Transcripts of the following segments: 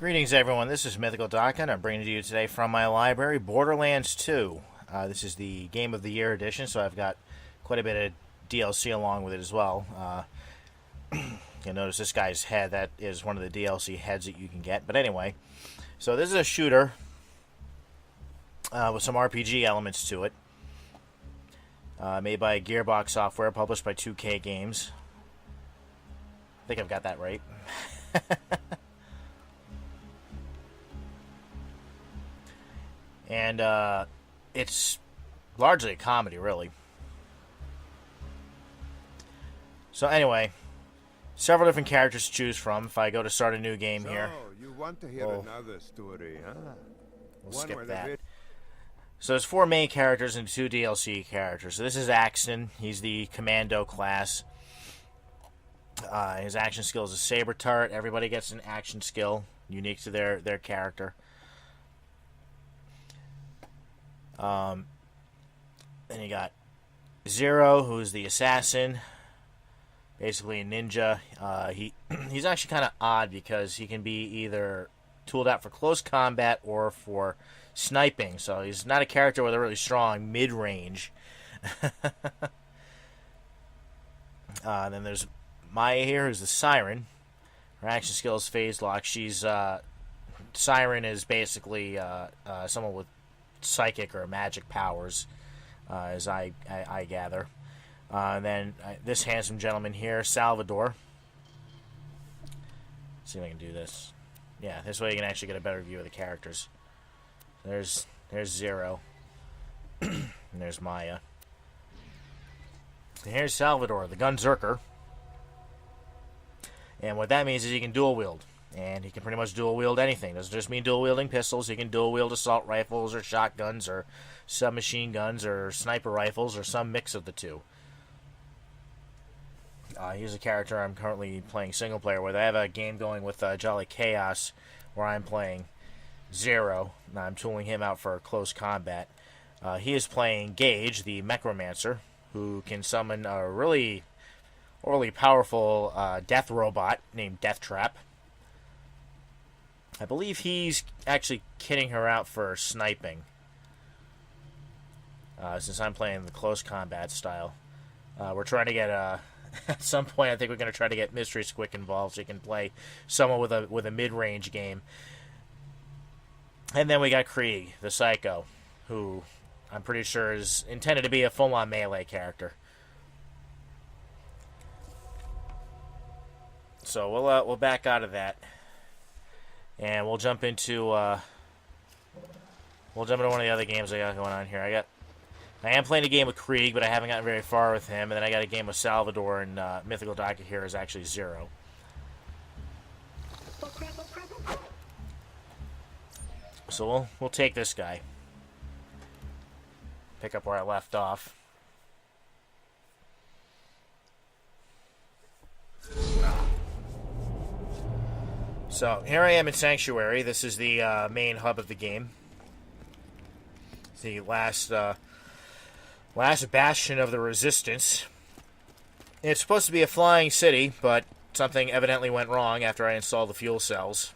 Greetings, everyone. This is Mythical Doc, and I'm bringing to you today from my library Borderlands 2. This is the Game of the Year edition, so I've got quite a bit of DLC along with it as well. You'll notice this guy's head. That is one of the DLC heads that you can get. But anyway, so this is a shooter with some RPG elements to it. Made by Gearbox Software, published by 2K Games. I think I've got that right. And it's largely a comedy, really. So anyway, several different characters to choose from. If I go to start a new game here, you want to hear another story, huh? We'll skip that. So there's 4 main characters and 2 DLC characters. So this is Axton. He's the commando class. His action skill is a saber turret. Everybody gets an action skill unique to their character. Then you got Zero, who's the assassin, basically a ninja. He's actually kind of odd because he can be either tooled out for close combat or for sniping. So he's not a character with a really strong mid-range. Then there's Maya here, who's the siren. Her action skill is phase lock. Siren is basically someone with psychic or magic powers, as I gather. And then this handsome gentleman here, Salvador. Let's see if I can do this. Yeah, this way you can actually get a better view of the characters. There's Zero. And there's Maya. And here's Salvador, the Gunzerker. And what that means is he can dual wield. And he can pretty much dual wield anything. Doesn't just mean dual wielding pistols. He can dual wield assault rifles or shotguns or submachine guns or sniper rifles or some mix of the two. He's a character I'm currently playing single player with. I have a game going with Jolly Chaos where I'm playing Zero. And I'm tooling him out for close combat. He is playing Gage, the Mechromancer, who can summon a really powerful death robot named Deathtrap. I believe he's actually kitting her out for sniping. Since I'm playing the close combat style. We're trying to get at some point I think we're going to try to get Mystery Squick involved so you can play someone with a mid-range game. And then we got Krieg, the Psycho, who I'm pretty sure is intended to be a full-on melee character. So we'll back out of that. And we'll jump into one of the other games I got going on here. I am playing a game with Krieg, but I haven't gotten very far with him. And then I got a game with Salvador, and Mythical Doctor here is actually Zero. So we'll take this guy. Pick up where I left off. So, here I am in Sanctuary. This is the main hub of the game. It's the last bastion of the Resistance. It's supposed to be a flying city, but something evidently went wrong after I installed the fuel cells.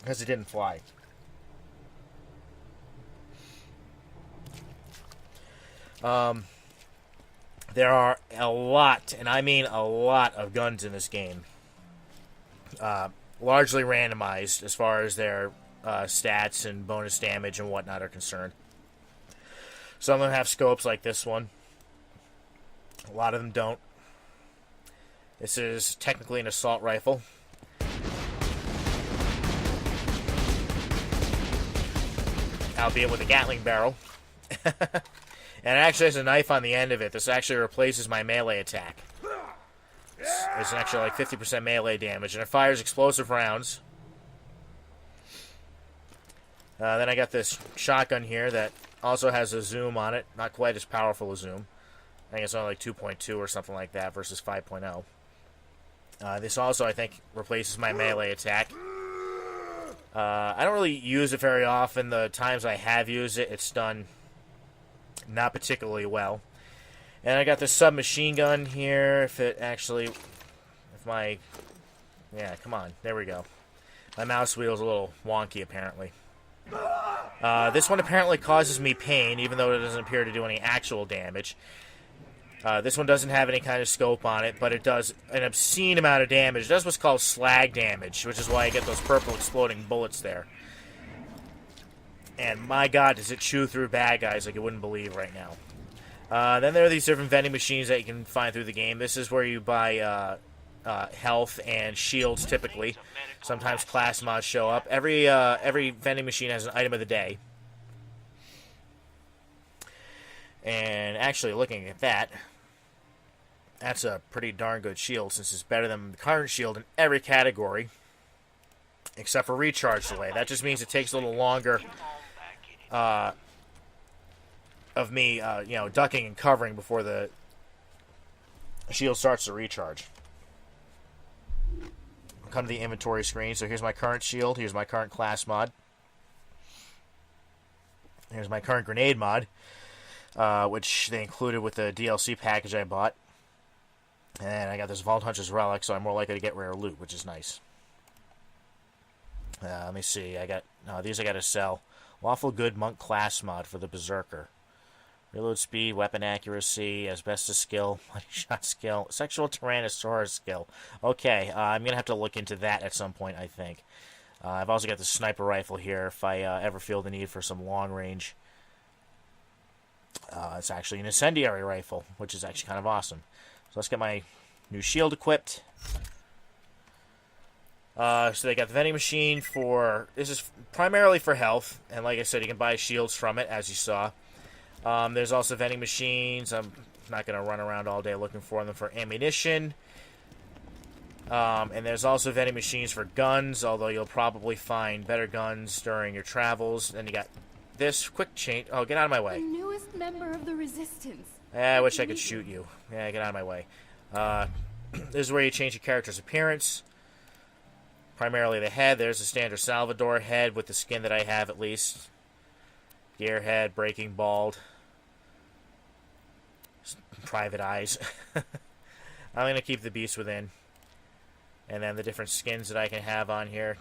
Because it didn't fly. There are a lot, and I mean a lot, of guns in this game. Largely randomized as far as their stats and bonus damage and whatnot are concerned. Some of them have scopes like this one. A lot of them don't. This is technically an assault rifle. Albeit with a Gatling barrel. And it actually has a knife on the end of it. This actually replaces my melee attack. It's actually like 50% melee damage, and it fires explosive rounds. Then I got this shotgun here that also has a zoom on it. Not quite as powerful a zoom. I think it's only like 2.2 or something like that versus 5.0. This also, I think, replaces my melee attack. I don't really use it very often. The times I have used it, it's done not particularly well. And I got this submachine gun here. Yeah, come on. There we go. My mouse wheel is a little wonky, apparently. This one apparently causes me pain, even though it doesn't appear to do any actual damage. This one doesn't have any kind of scope on it, but it does an obscene amount of damage. It does what's called slag damage, which is why I get those purple exploding bullets there. And my god, does it chew through bad guys like you wouldn't believe right now. Then there are these different vending machines that you can find through the game. This is where you buy health and shields, typically. Sometimes class mods show up. Every vending machine has an item of the day. And actually, looking at that, that's a pretty darn good shield, since it's better than the current shield in every category, except for recharge delay. That just means it takes a little longer of me, ducking and covering before the shield starts to recharge. I'll come to the inventory screen. So here's my current shield. Here's my current class mod. Here's my current grenade mod, which they included with the DLC package I bought. And I got this Vault Hunter's Relic, so I'm more likely to get rare loot, which is nice. Let me see. These I got to sell. Lawful Good Monk class mod for the Berserker. Reload speed, weapon accuracy, asbestos skill, money shot skill, sexual tyrannosaurus skill. Okay, I'm going to have to look into that at some point, I think. I've also got the sniper rifle here if I ever feel the need for some long range. It's actually an incendiary rifle, which is actually kind of awesome. So let's get my new shield equipped. So they got the vending machine for... This is primarily for health. And like I said, you can buy shields from it, as you saw. There's also vending machines. I'm not going to run around all day looking for them for ammunition. And there's also vending machines for guns, although you'll probably find better guns during your travels. Then you got this quick change... Oh, get out of my way. The newest member of the Resistance. I wish I could shoot you. Yeah, get out of my way. This is where you change your character's appearance. Primarily the head. There's the standard Salvador head with the skin that I have, at least. Gearhead, breaking bald. Private eyes. I'm going to keep the beast within. And then the different skins that I can have on here.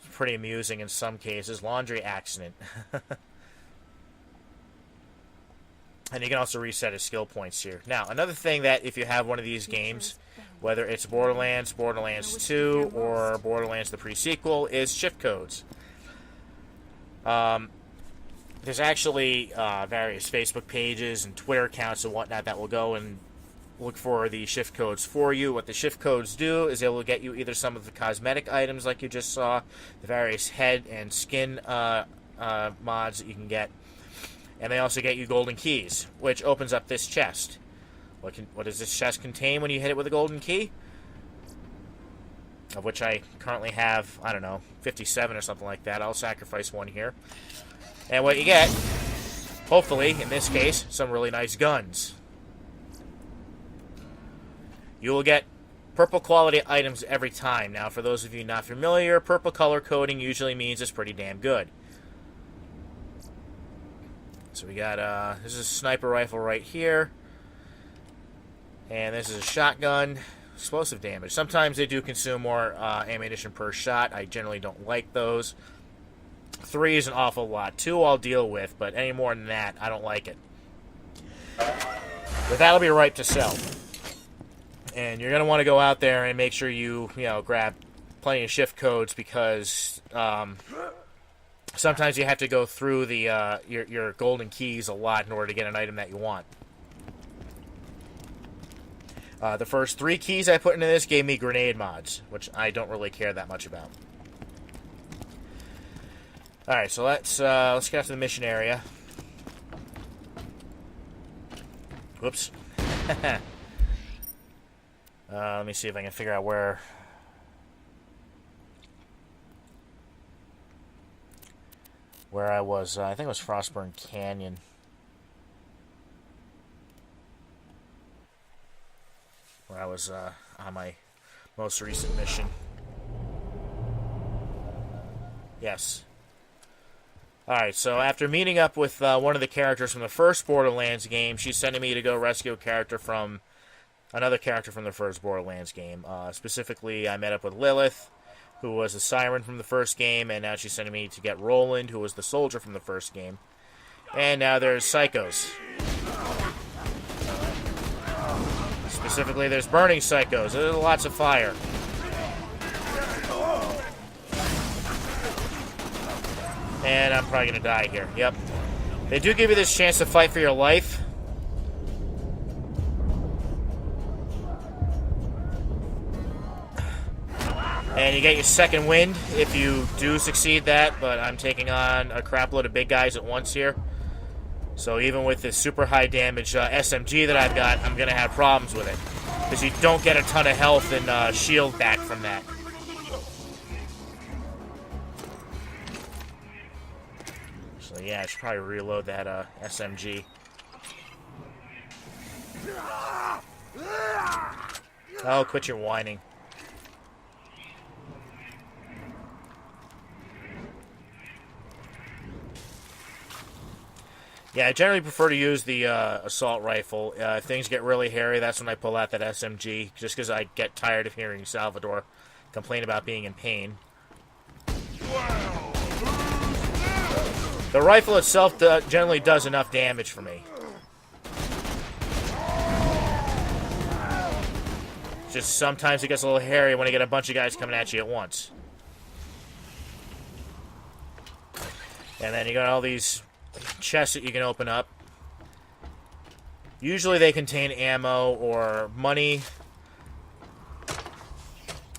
It's pretty amusing in some cases. Laundry accident. And you can also reset his skill points here. Now, another thing that if you have one of these games, whether it's Borderlands, Borderlands 2, or Borderlands the pre-sequel, is shift codes. There's actually various Facebook pages and Twitter accounts and whatnot that will go and look for the shift codes for you. What the shift codes do is they will get you either some of the cosmetic items like you just saw, the various head and skin mods that you can get, and they also get you golden keys, which opens up this chest. What does this chest contain when you hit it with a golden key? Of which I currently have, I don't know, 57 or something like that. I'll sacrifice one here. And what you get, hopefully, in this case, some really nice guns. You will get purple quality items every time. Now, for those of you not familiar, purple color coding usually means it's pretty damn good. So we got, this is a sniper rifle right here. And this is a shotgun. Explosive damage. Sometimes they do consume more ammunition per shot. I generally don't like those. 3 is an awful lot. 2 I'll deal with, but any more than that, I don't like it. But that'll be ripe to sell. And you're going to want to go out there and make sure you grab plenty of shift codes, because sometimes you have to go through the your golden keys a lot in order to get an item that you want. The first 3 keys I put into this gave me grenade mods, which I don't really care that much about. Alright, so let's get out to the mission area. Whoops. Let me see if I can figure out where I was. I think it was Frostburn Canyon. Where I was on my most recent mission. Yes. Alright, so after meeting up with one of the characters from the first Borderlands game, she's sending me to go rescue a character from another character from the first Borderlands game. Specifically, I met up with Lilith, who was a siren from the first game, and now she's sending me to get Roland, who was the soldier from the first game. And now there's Psychos. Specifically, there's burning Psychos. There's lots of fire. And I'm probably going to die here. Yep. They do give you this chance to fight for your life. And you get your second wind if you do succeed that, but I'm taking on a crap load of big guys at once here. So even with this super high damage SMG that I've got, I'm going to have problems with it. Because you don't get a ton of health and shield back from that. So yeah, I should probably reload that SMG. Oh, quit your whining. Yeah, I generally prefer to use the assault rifle. If things get really hairy, that's when I pull out that SMG, just because I get tired of hearing Salvador complain about being in pain. The rifle itself generally does enough damage for me. Just sometimes it gets a little hairy when I get a bunch of guys coming at you at once. And then you got all these chests that you can open up. Usually they contain ammo or money.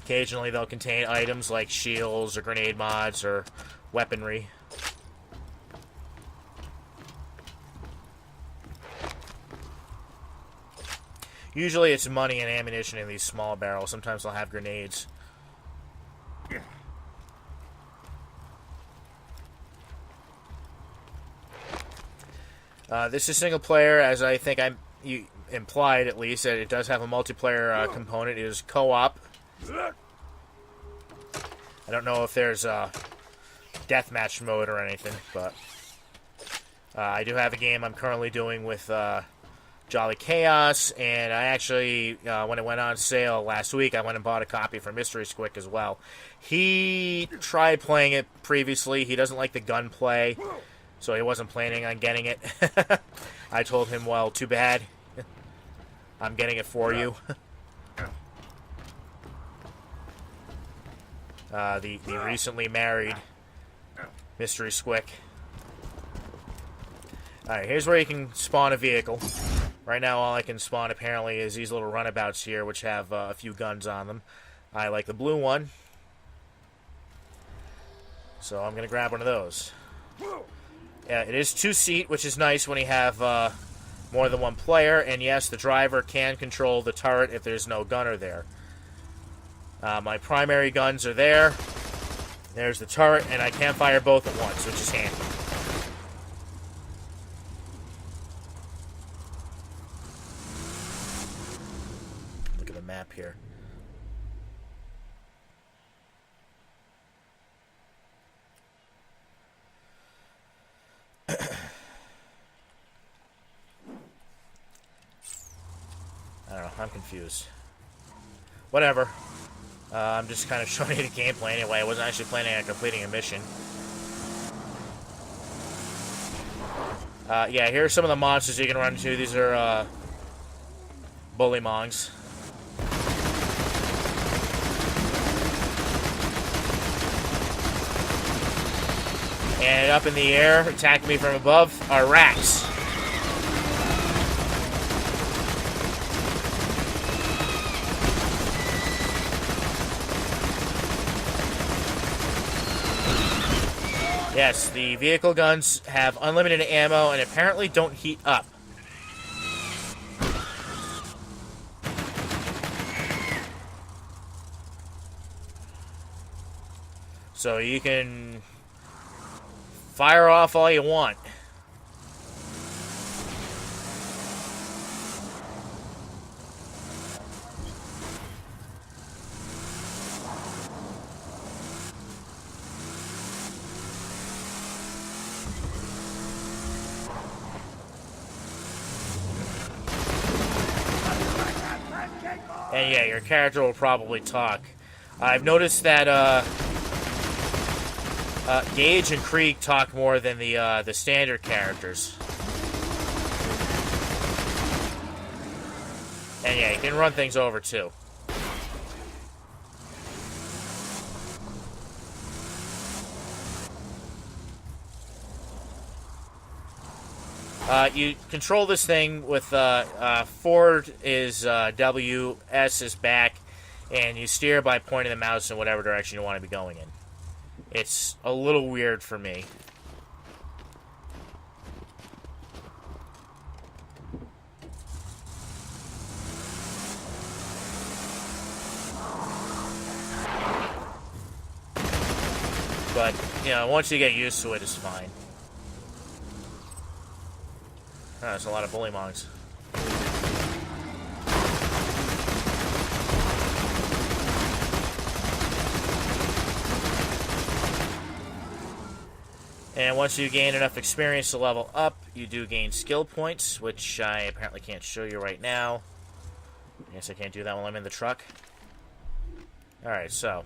Occasionally they'll contain items like shields or grenade mods or weaponry. Usually it's money and ammunition in these small barrels. Sometimes they'll have grenades. This is single player, as I think you implied at least, that it does have a multiplayer component. It is co-op. I don't know if there's a deathmatch mode or anything, but I do have a game I'm currently doing with Jolly Chaos, and I actually, when it went on sale last week, I went and bought a copy for Mystery Squick as well. He tried playing it previously. He doesn't like the gunplay, so he wasn't planning on getting it. I told him, well, too bad. I'm getting it for you. The recently married Mystery Squick. Alright, here's where you can spawn a vehicle. Right now, all I can spawn, apparently, is these little runabouts here, which have a few guns on them. I like the blue one. So I'm going to grab one of those. Yeah, it is two-seat, which is nice when you have more than one player. And yes, the driver can control the turret if there's no gunner there. My primary guns are there. There's the turret, and I can fire both at once, which is handy. Look at the map here. I don't know, I'm confused. Whatever. I'm just kind of showing you the gameplay anyway. I wasn't actually planning on completing a mission. Yeah, here are some of the monsters you can run into. These are bullymongs. And up in the air, attacking me from above, are rats. Yes, the vehicle guns have unlimited ammo and apparently don't heat up. So you can fire off all you want. And yeah, your character will probably talk. I've noticed that Gage and Krieg talk more than the standard characters. And yeah, you can run things over too. You control this thing with forward is W, S is back, and you steer by pointing the mouse in whatever direction you want to be going in. It's a little weird for me. But, you know, once you get used to it, it's fine. Oh, there's a lot of bullymongs. And once you gain enough experience to level up, you do gain skill points, which I apparently can't show you right now. I guess I can't do that while I'm in the truck. Alright, so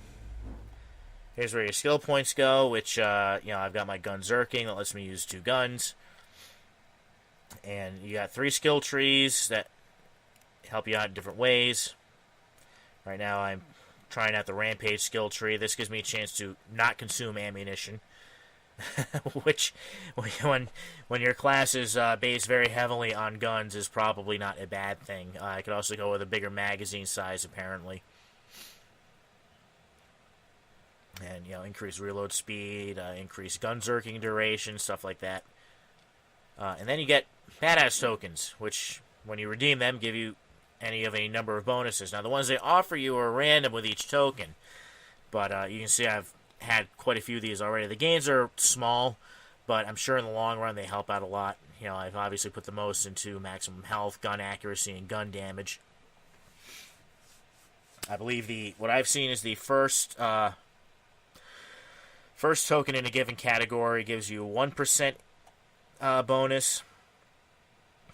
here's where your skill points go, which, you know, I've got my gun Zerking that lets me use 2 guns. And you got 3 skill trees that help you out in different ways. Right now I'm trying out the Rampage skill tree. This gives me a chance to not consume ammunition. Which, when your class is based very heavily on guns, is probably not a bad thing. I could also go with a bigger magazine size, apparently. And, you know, increase reload speed, increase gun zerking duration, stuff like that. And then you get badass tokens, which, when you redeem them, give you any of a number of bonuses. Now, the ones they offer you are random with each token, but you can see I've had quite a few of these already. The gains are small, but I'm sure in the long run they help out a lot. You know, I've obviously put the most into maximum health, gun accuracy, and gun damage. I believe what I've seen is the first token in a given category gives you 1% bonus.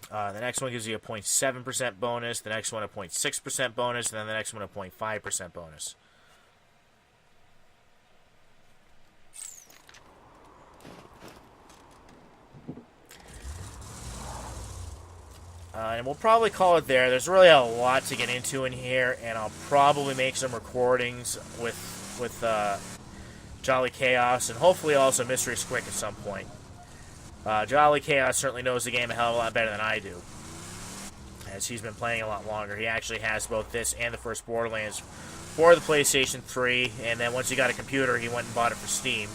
The next one gives you a 0.7% bonus. The next one a 0.6% bonus. And then the next one a 0.5% bonus. And we'll probably call it there. There's really a lot to get into in here, and I'll probably make some recordings with Jolly Chaos, and hopefully also Mystery Squick at some point. Jolly Chaos certainly knows the game a hell of a lot better than I do, as he's been playing a lot longer. He actually has both this and the first Borderlands for the PlayStation 3, and then once he got a computer, he went and bought it for Steam.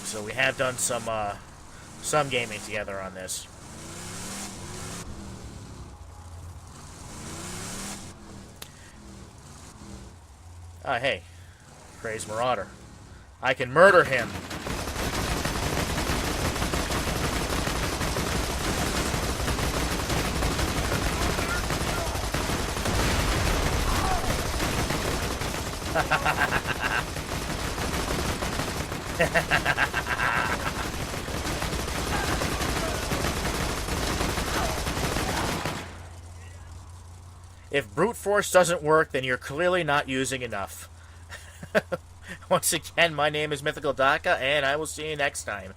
So we have done some gaming together on this. Hey, Crazed Marauder. I can murder him. If brute force doesn't work, then you're clearly not using enough. Once again, my name is Mythical Daka, and I will see you next time.